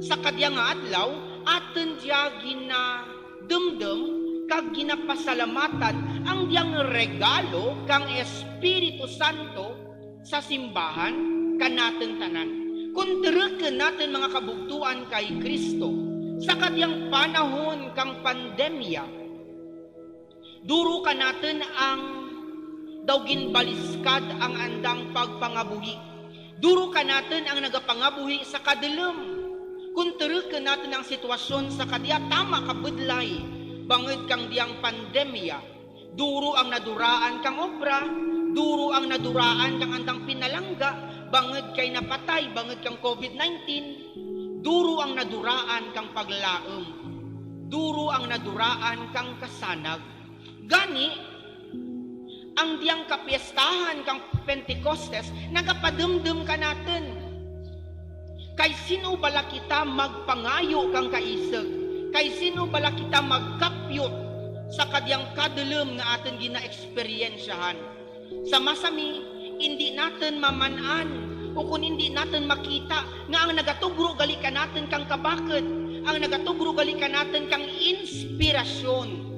sa kadya nga adlaw aten dia ginademdem kag ginapasalamatan ang diyang regalo kang Espiritu Santo sa simbahan kanaten tanan. Kung tereken natin mga kabugtuan kay Kristo sa kadyang panahon kang pandemya, duro ka natin ang daw ginbaliskad ang andang pagpangabuhi. Duro ka natin ang nagapangabuhi sa kadilem. Kung tereken natin ang sitwasyon sa kadya tama kabudlay, bangod kang diyang pandemya, duro ang naduraan kang obra, duro ang naduraan kang andang pinalangga, bangod kay napatay, bangod kang COVID-19, duro ang naduraan kang paglaom, duro ang naduraan kang kasanag. Gani, ang diyang kapiestahan kang Pentecostes, nagapadumdum ka natin. Kay sino bala kita magpangayo kang kaisag? Kay sino bala kita magkapyot sa kadyang kadulom nga atin gina-eksperyensyahan? Sa masami, hindi natin mamanan o kung hindi natin makita nga ang nagatugro gali ka natin kang kabakad, ang nagatugro gali ka natin kang inspirasyon.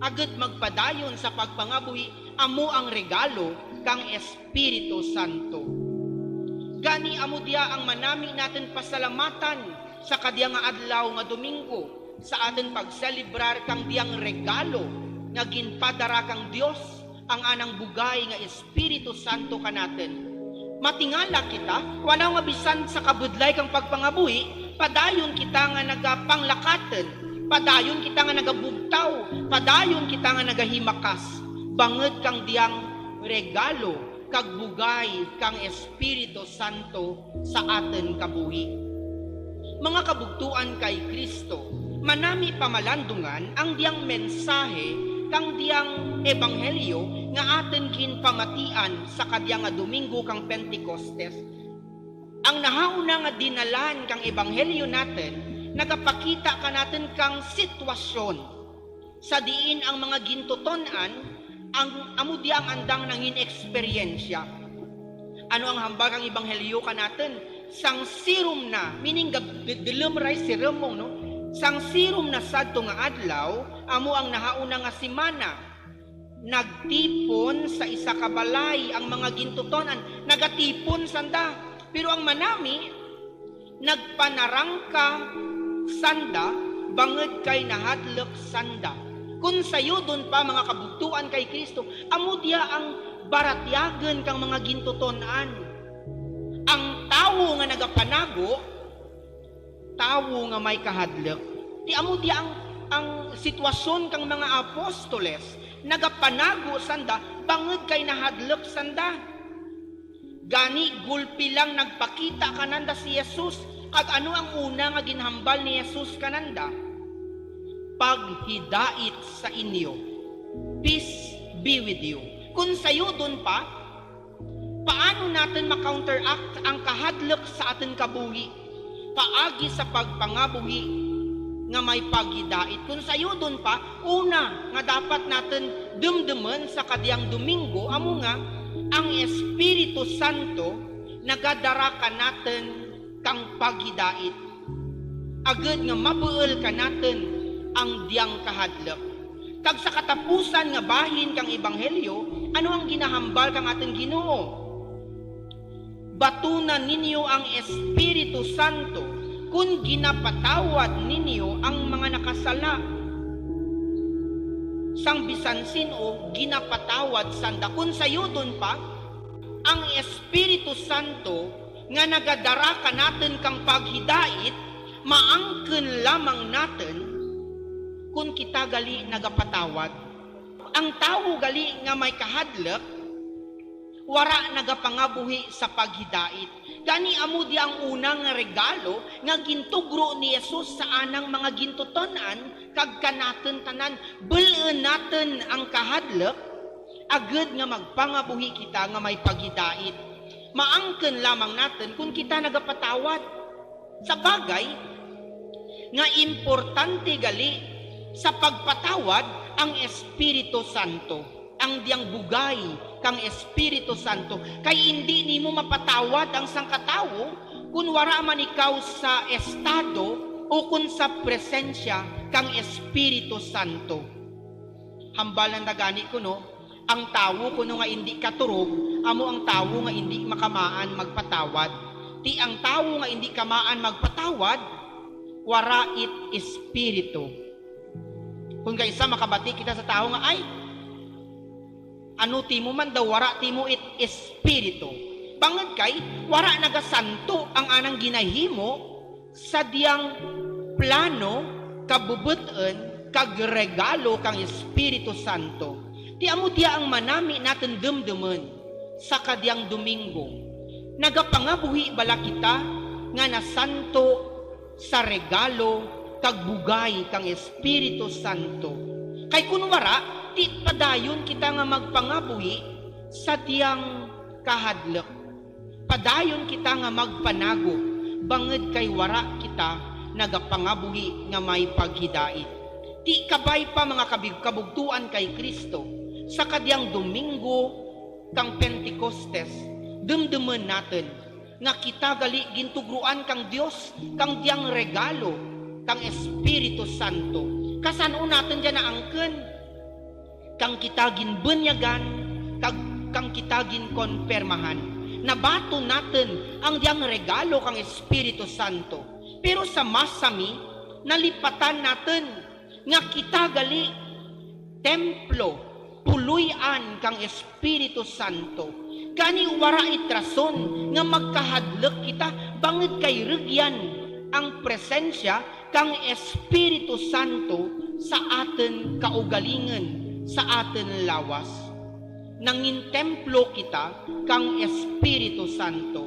Agad magpadayon sa pagpangabuhi, amo ang regalo kang Espiritu Santo. Gani amo diya ang manami natin pasalamatan sa kadya nga adlaw nga Domingo sa atin pagselebrar kang diyang regalo nga ginpadara kang Dios ang anang bugay nga Espiritu Santo kanatin. Matingala kita, wala nga bisan sa kabudlay kang pagpangabuhi, padayon kita nga nagapanglakaten, padayon kita nga nagabugtaw, padayon kita nga nagahimakas, bangod kang diyang regalo kag bugay kang Espiritu Santo sa aten kabuhi. Mga kabugtuan kay Kristo, manami pamalandungan ang diyang mensahe kang diyang ebanghelyo nga aten ginpamatian sa kadya nga Domingo kang Pentecostes. Ang nahauna nga dinalan kang ebanghelyo natin, nagapakita ka natin kang sitwasyon sa diin ang mga gintutonan ang amo di ang andang nangin eksperyensya. Ano ang hambag ang ebanghelyo ka natin? Sang sirum na, meaning dilum ray sirum mo, no? Sang sirum na sadto nga adlaw, amo ang nahauna nga simana. Nagtipon sa isa ka balay ang mga gintutonan, nagatipon sanda. Pero ang manami, nagpanarangka sanda, bangod kay nahadlok sanda. Kung sayo doon pa mga kabugtuan kay Kristo, amo diya ang baratyagan kang mga gintutonan. Ang tawo nga nagapanago, tawo nga may kahadlok. Di amo diya ang sitwasyon kang mga apostoles, nagapanago sanda, bangod kay nahadlok sanda. Gani gulpi lang nagpakita kananda si Jesus, at ano ang una nga ginhambal ni Jesus kananda? Paghidait sa inyo. Peace be with you. Kung sayo doon pa, paano natin ma-counteract ang kahadlok sa ating kabuhi? Paagi sa pagpangabuhi nga may paghidait. Kung sayo doon pa, una nga dapat natin dumduman sa kadyang Domingo, amo nga, ang Espiritu Santo nagadara ka natin kang paghidait. Agad nga mabuol ka natin ang diyang kahadlok. Kag sa katapusan nga bahin kang ebanghelyo, ano ang ginahambal kang ating Ginoo? Batunan ninyo ang Espiritu Santo kung ginapatawad ninyo ang mga nakasala. Sang bisan sino ginapatawad sanda. Kung sayo doon pa, ang Espiritu Santo nga nagadara ka natin kang paghidait, maangken lamang natin kung kita gali nagapatawad. Ang tao gali nga may kahadlok, wara nagapangabuhi sa paghidait. Gani amo di ang unang regalo nga gintugro ni Jesus sa anang mga gintutonan kag kanaten tanan. Bulen natin ang kahadlok, agad nga magpangabuhi kita nga may paghidait. Maangken lamang natin kung kita nagapatawad. Sa bagay nga importante gali sa pagpatawad ang Espiritu Santo, ang diyang bugay kang Espiritu Santo. Kay hindi nimo mapatawad ang sangkatawo Kung wara man ikaw sa estado o kung sa presensya kang Espiritu Santo. Hambal na gani ko no, ang tawo kuno nga hindi katurog, amo ang tawo nga hindi makamaan magpatawad. Ti ang tawo nga hindi kamaan magpatawad, wara it espiritu. Kung kaysa makabati kita sa tao nga ay ano timo man daw wara timo it espiritu. Bangad kay wara nagasanto ang anang ginahimo sa diyang plano kabubuton kag regalo kang Espiritu Santo. Ti amo dia ang manami natin dumduman sa kadiyang Domingo. Nagapangabuhi bala kita nga nasanto sa regalo kag bugay kang Espiritu Santo. Kay kunwara, ti padayon kita nga magpangabuhi sa diyang kahadlok. Padayon kita nga magpanago, banged kay wara kita nagapangabuhi nga may paghidait. Ti kabay pa mga kabugtuan kay Kristo, sa kadiyang Domingo kang Pentecostes, dumduman natin nga kita gali gintugruan kang Dios kang diyang regalo kang Espiritu Santo. Kasano natin dyan na angken kang kita ginbunyagan kang kita ginkonpermahan. Nabato natin ang diyang regalo kang Espiritu Santo. Pero sa masami nalipatan natin nga kita gali templo puluyan kang Espiritu Santo. Kani wara itrason nga magkahadlok kita bangit kay regyan ang presensya kang Espiritu Santo sa aten kaugalingan, sa aten lawas. Nangin templo kita kang Espiritu Santo.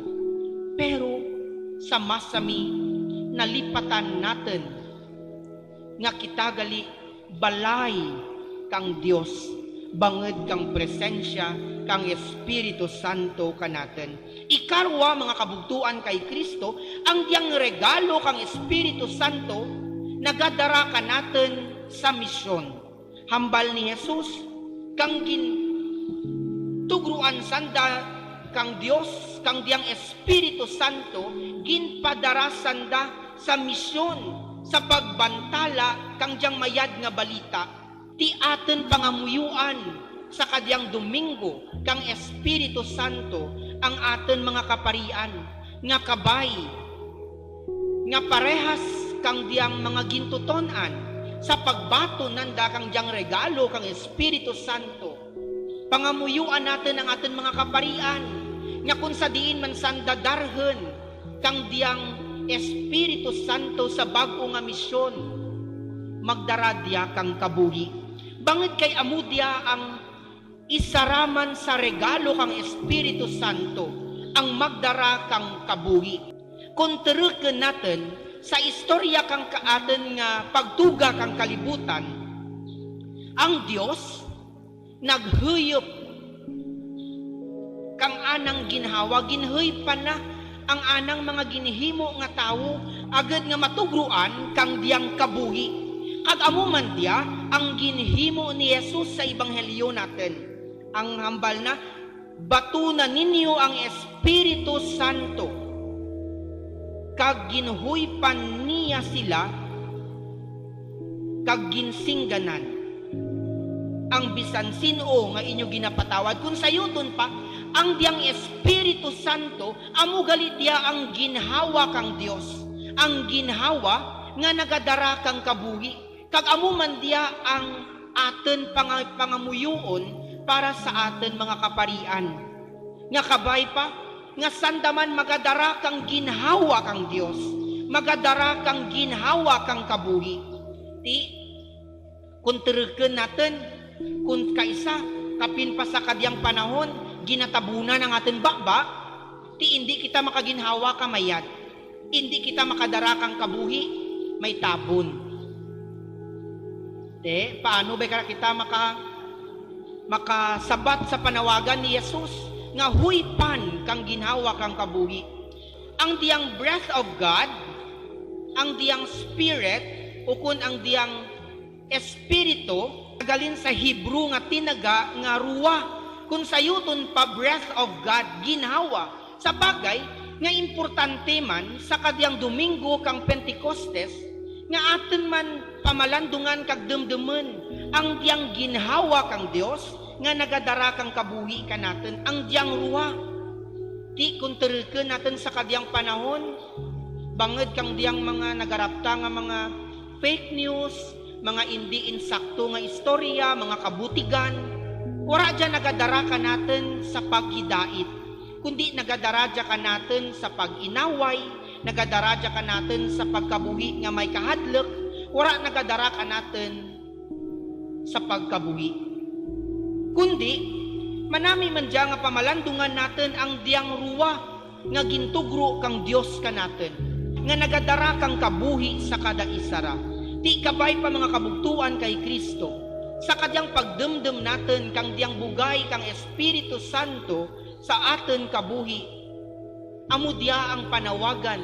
Pero sa masami nalipatan natin nga kita gali balay kang Dios. Banged kang presensya kang Espiritu Santo kanaten. Ikarwa mga kabugtuan kay Kristo, ang diyang regalo kang Espiritu Santo nagadara kanaten sa misyon. Hambal ni Jesus kang gintugruan sanda kang Dios kang diyang Espiritu Santo ginpadara sanda sa misyon sa pagbantala kang diyang mayad nga balita. Ti aten pangamuyuan sa kadiyang Domingo kang Espiritu Santo ang aten mga kaparian nga kabay nga parehas kang diyang mga gintutonan sa pagbato nanda kang diyang regalo kang Espiritu Santo. Pangamuyuan natin ang aten mga kaparian nga kung sa diin man sandadarhen kang diyang Espiritu Santo sa bag-o nga misyon magdaradya kang kabuhi. Bangit kay amudya ang isaraman sa regalo kang Espiritu Santo ang magdara kang kabuhi. Kung tereken natin sa istorya kang kaaten nga pagtuga kang kalibutan, ang Dios naghuyop kang anang ginhawa, ginhuypan na ang anang mga ginhimo nga tawo agad nga matugruan kang diyang kabuhi. Kag amo man dia ang ginhimo ni Jesus sa ebanghelyo natin. Ang hambal na batunan ninyo ang Espiritu Santo. Kag ginhuypan niya sila kag ginsingganan ang bisan sino nga inyo ginapatawad. Kung sayuton pa ang diyang Espiritu Santo amo galit dia ang ginhawa kang Dios. Ang ginhawa nga nagadara kang kabuhi. Kag amo man dia ang aten pangamuyuon para sa aten mga kaparian. Nga kabay pa, nga sandaman magadara kang ginhawa kang Dios. Magadara kang ginhawa kang kabuhi. Ti, kung tereken natin, kung kaisa, kapin pa sa kadiyang panahon, ginatabunan ang aten bakba, ti hindi kita makaginhawa kamayat. Hindi kita makadara kang kabuhi, may tabon. Paano ba kita makasabat sa panawagan ni Jesus nga huypan kang ginhawa kang kabuhi? Ang diyang breath of God, ang diyang spirit, o kun ang diyang espiritu, galin sa Hebrew nga tinaga nga ruwa. Kung sayuton pa breath of God, ginhawa. Sa bagay, nga importante man sa kadiyang Domingo kang Pentecostes nga aton man pamalandungan kag demdemen ang diyang ginhawa kang Dios nga nagadara kang kabuhi ka natin ang diyang ruwa. Di kunterken natin sa kadiyang panahon banged kang diyang mga nagarapta nga mga fake news, mga hindi insakto nga istorya, mga kabutigan. Wala dyan nagadara ka natin sa paghidait, kundi nagadara dyan ka natin sa pag-inaway, nagadara dyan ka natin sa pagkabuhi nga may kahadlok, wala nagadara ka natin sa pagkabuhi. Kundi, manami man dyan nga pamalandungan natin ang diyang ruwa nga gintugro kang Diyos ka natin, nga nagadara kang kabuhi sa kada isara. Di kabay pa mga kabugtuan kay Kristo, sa kadyang pagdemdem natin kang diyang bugay kang Espiritu Santo sa aten kabuhi. Amudya ang panawagan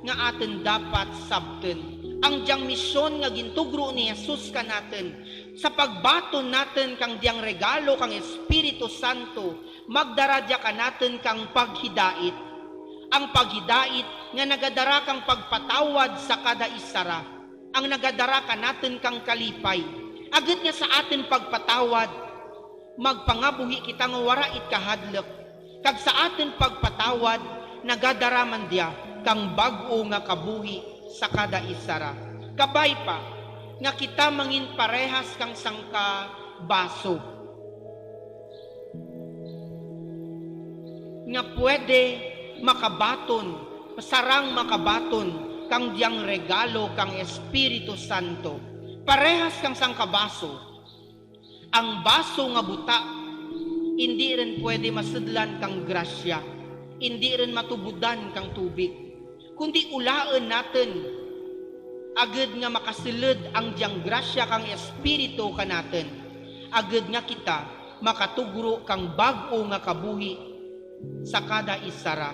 nga aten dapat sabten. Ang diyang misyon nga gintugro ni Jesus ka natin, sa pagbaton natin kang diyang regalo kang Espiritu Santo, magdaradya ka natin kang paghidait. Ang paghidait nga nagadara kang pagpatawad sa kada isara, ang nagadara ka natin kang kalipay. Agad nga sa atin pagpatawad, magpangabuhi kita nga warait kahadlok. Kag sa atin pagpatawad, nagadara man dia kang bag-o nga kabuhi sa kada isara. Kabay pa, nga kita mangin parehas kang sangka baso. Nga pwede makabaton, sarang makabaton, kang diyang regalo kang Espiritu Santo. Parehas kang sangkabaso. Ang baso nga buta, hindi rin pwede masidlan kang grasya, hindi rin matubudan kang tubig, kundi ulaan natin, agad nga makasilid ang diyang grasya kang Espiritu ka natin, agad nga kita makatugro kang bag-o nga kabuhi sa kada isara.